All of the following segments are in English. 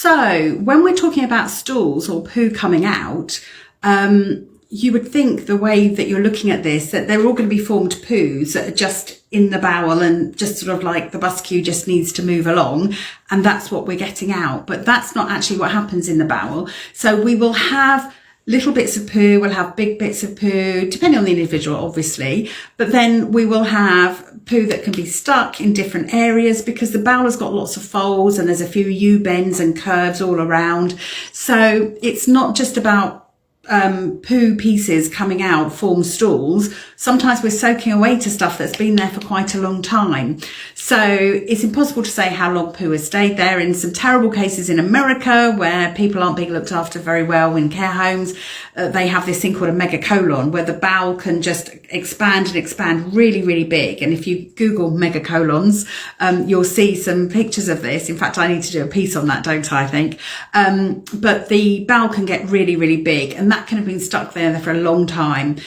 So when we're talking about stools or poo coming out, you would think the way that you're looking at this, that they're all going to be formed poos that are just in the bowel and just sort of like the bus queue just needs to move along. And that's what we're getting out. But that's not actually what happens in the bowel. So we will have little bits of poo, we'll have big bits of poo, depending on the individual, obviously. But then we will have poo that can be stuck in different areas because the bowel has got lots of folds and there's a few U-bends and curves all around. So it's not just about poo pieces coming out form stools. Sometimes we're soaking away to stuff that's been there for quite a long time. So it's impossible to say how long poo has stayed there. In some terrible cases in America where people aren't being looked after very well in care homes, they have this thing called a megacolon where the bowel can just expand and expand really, really big. And if you Google megacolons, you'll see some pictures of this. In fact, I need to do a piece on that, don't I think? But the bowel can get really, really big, and that can have been stuck there for a long time.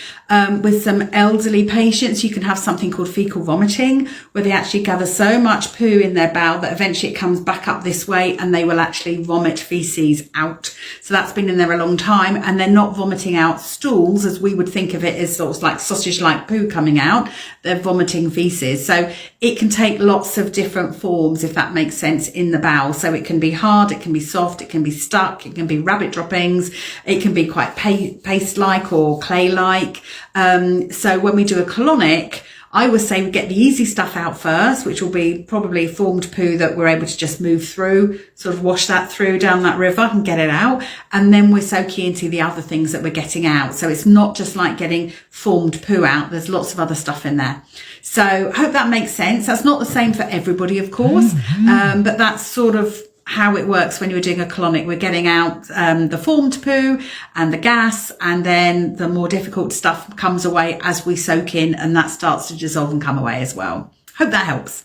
With some elderly patients, you can have something called fecal vomiting, where they actually gather so much poo in their bowel that eventually it comes back up this way and they will actually vomit feces out. So that's been in there a long time, and they're not vomiting out stools as we would think of it, as sort of like sausage-like poo coming out. They're vomiting feces. So it can take lots of different forms, if that makes sense, in the bowel. So it can be hard, it can be soft, it can be stuck, it can be rabbit droppings, it can be quite paste-like or clay-like. So when we do a colonic, I would say we get the easy stuff out first, which will be probably formed poo that we're able to just move through, sort of wash that through down that river and get it out. And then we're soaking into the other things that we're getting out. So it's not just like getting formed poo out. There's lots of other stuff in there. So I hope that makes sense. That's not the same for everybody, of course, but that's sort of how it works when you're doing a colonic. We're getting out the formed poo and the gas, and then the more difficult stuff comes away as we soak in, and that starts to dissolve and come away as well. Hope that helps.